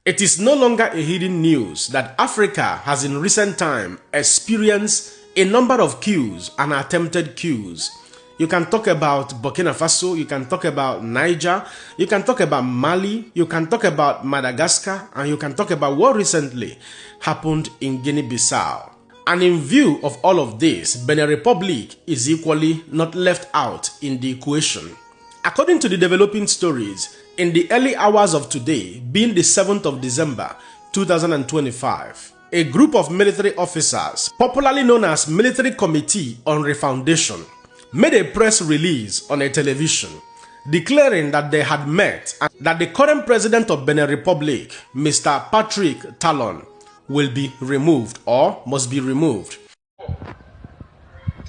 It is no longer a hidden news that Africa has in recent time experienced a number of coups and attempted coups. You can talk about Burkina Faso, you can talk about Niger, you can talk about Mali, you can talk about Madagascar, and you can talk about what recently happened in Guinea-Bissau. And in view of all of this, Benin Republic is equally not left out in the equation. According to the developing stories, in the early hours of today, being the 7th of December 2025, a group of military officers, popularly known as Military Committee on Refoundation, made a press release on a television declaring that they had met and that the current president of Benin Republic, Mr. Patrick Talon, will be removed or must be removed.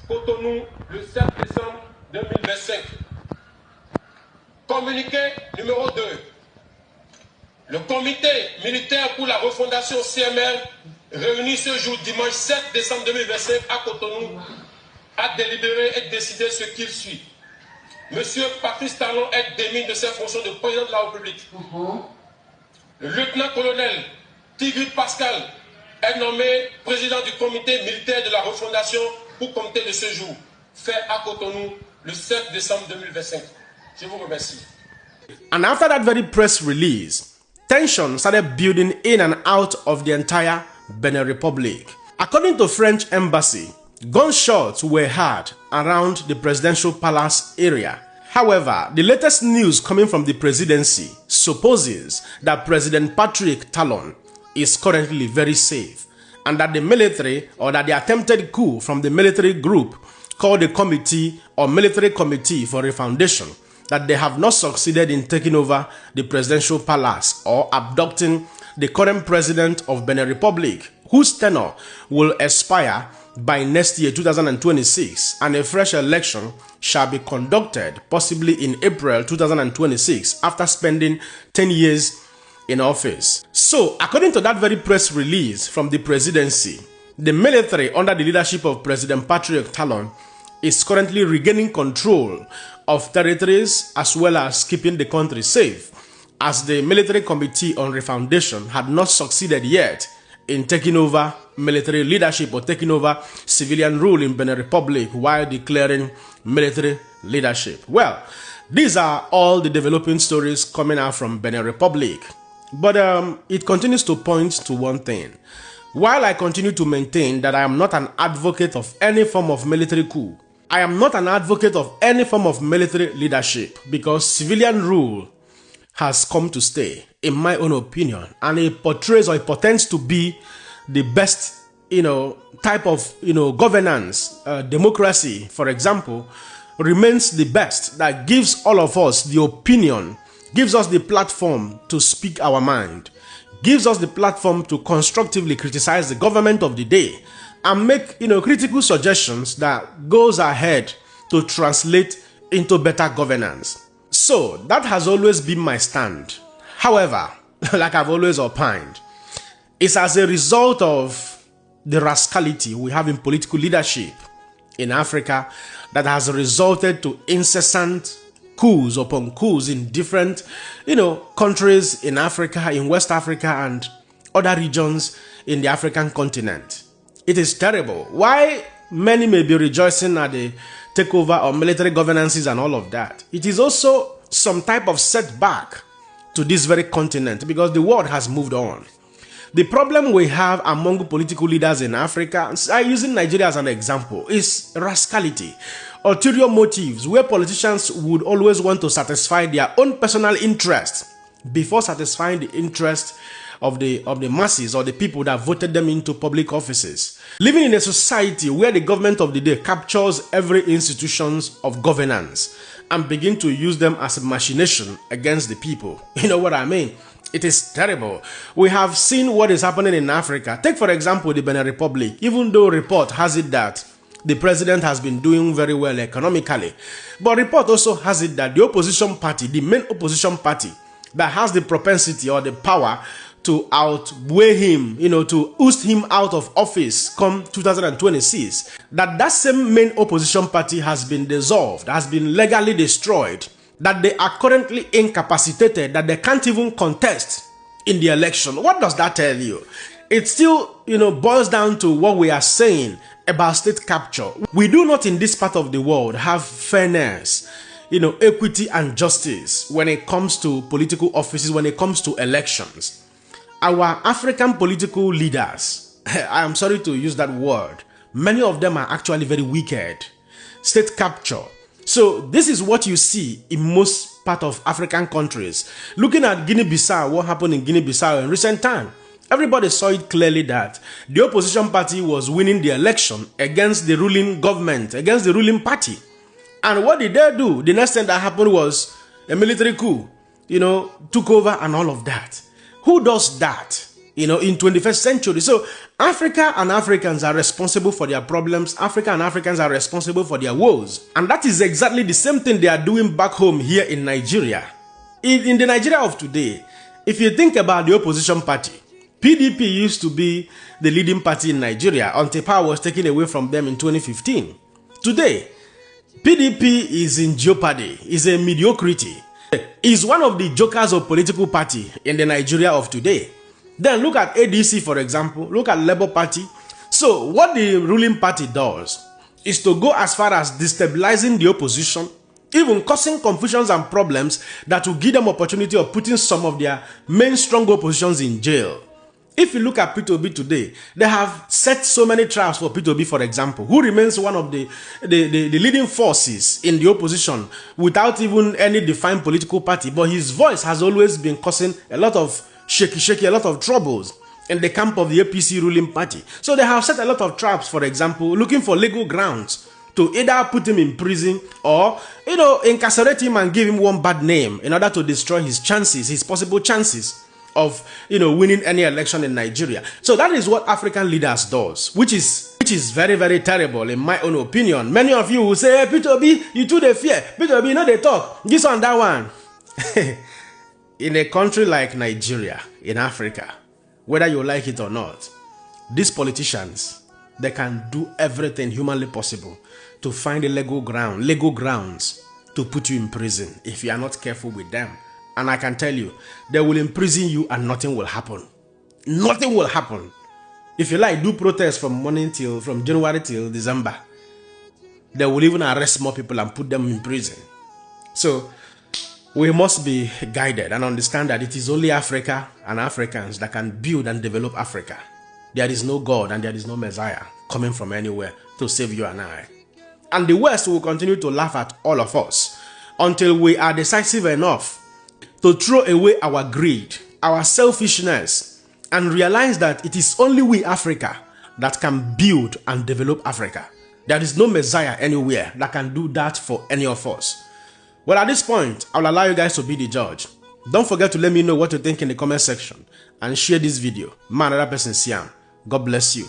Cotonou, le 7 décembre 2025. Communiqué numéro 2. Le comité militaire pour la refondation CMR, réuni ce jour dimanche 7 décembre 2025 à Cotonou, a délibéré et décidé ce qu'il suit. Monsieur Patrice Talon est démis de ses fonctions de président de la République. Le lieutenant-colonel Tigui Pascal est nommé président du comité militaire de la refondation pour compter de ce jour, fait à Cotonou le 7 décembre 2025. Je vous remercie. And after that very press release, tension started building in and out of the entire Benin Republic. According to French embassy, gunshots were heard around the presidential palace area. However, the latest news coming from the presidency supposes that President Patrick Talon is currently very safe and that the military or that the attempted coup from the military group called the Committee or Military Committee for Refoundation, that they have not succeeded in taking over the presidential palace or abducting the current president of Benin Republic, whose tenure will expire by next year 2026, and a fresh election shall be conducted possibly in April 2026 after spending 10 years in office. So, according to that very press release from the presidency, the military under the leadership of President Patrick Talon is currently regaining control of territories as well as keeping the country safe, as the Military Committee on Refoundation had not succeeded yet in taking over military leadership or taking over civilian rule in Benin Republic while declaring military leadership. Well, these are all the developing stories coming out from Benin Republic. But it continues to point to one thing. While I continue to maintain that I am not an advocate of any form of military coup, I am not an advocate of any form of military leadership, because civilian rule has come to stay, in my own opinion, and it portrays or it portends to be the best, type of, governance. Democracy, for example, remains the best, that gives all of us the opinion, gives us the platform to speak our mind, gives us the platform to constructively criticize the government of the day and make, critical suggestions that goes ahead to translate into better governance. So that has always been my stand. However, like I've always opined, it's as a result of the rascality we have in political leadership in Africa that has resulted to incessant coups upon coups in different, countries in Africa, in West Africa and other regions in the African continent. It is terrible. Why many may be rejoicing at the takeover of military governances and all of that, it is also some type of setback to this very continent, because the world has moved on. The problem we have among political leaders in Africa, using Nigeria as an example, is rascality, ulterior motives, where politicians would always want to satisfy their own personal interests before satisfying the interest of the masses or the people that voted them into public offices. Living in a society where the government of the day captures every institutions of governance and begin to use them as a machination against the people. You know what I mean? It is terrible. We have seen what is happening in Africa. Take, for example, the Benin Republic. Even though report has it that the president has been doing very well economically, but report also has it that the opposition party, the main opposition party that has the propensity or the power to outweigh him, to oust him out of office come 2026, that same main opposition party has been dissolved, has been legally destroyed, that they are currently incapacitated, that they can't even contest in the election. What does that tell you? It still, boils down to what we are saying about state capture. We do not in this part of the world have fairness, equity and justice when it comes to political offices, when it comes to elections. Our African political leaders, I am sorry to use that word, many of them are actually very wicked. State capture. So this is what you see in most part of African countries. Looking at Guinea-Bissau, what happened in Guinea-Bissau in recent time, everybody saw it clearly that the opposition party was winning the election against the ruling government, against the ruling party. And what did they do? The next thing that happened was a military coup, took over and all of that. Who does that, in 21st century? So Africa and Africans are responsible for their problems. Africa and Africans are responsible for their woes. And that is exactly the same thing they are doing back home here in Nigeria. In the Nigeria of today, if you think about the opposition party, PDP used to be the leading party in Nigeria until power was taken away from them in 2015. Today, PDP is in jeopardy, is a mediocrity, is one of the jokers of political party in the Nigeria of today. Then look at ADC, for example, look at Labour Party. So what the ruling party does is to go as far as destabilizing the opposition, even causing confusions and problems that will give them opportunity of putting some of their main strong oppositions in jail. If you look at P2B today, they have set so many traps for P2B, for example, who remains one of the leading forces in the opposition without even any defined political party. But his voice has always been causing a lot of shaky, a lot of troubles in the camp of the APC ruling party. So they have set a lot of traps, for example, looking for legal grounds to either put him in prison or, incarcerate him and give him one bad name in order to destroy his chances, his possible chances of winning any election in Nigeria. So that is what African leaders does, which is very, very terrible in my own opinion. Many of you will say, hey, P2B, you too they fear. P2B, they talk. This one, that one. In a country like Nigeria, in Africa, whether you like it or not, these politicians, they can do everything humanly possible to find a legal grounds to put you in prison if you are not careful with them. And I can tell you, they will imprison you and nothing will happen. Nothing will happen. If you like, do protests from January till December. They will even arrest more people and put them in prison. So we must be guided and understand that it is only Africa and Africans that can build and develop Africa. There is no God and there is no Messiah coming from anywhere to save you and I. And the West will continue to laugh at all of us until we are decisive enough to throw away our greed, our selfishness, and realize that it is only we, Africa, that can build and develop Africa. There is no Messiah anywhere that can do that for any of us. Well, at this point, I will allow you guys to be the judge. Don't forget to let me know what you think in the comment section and share this video. Man, another person, Siam. God bless you.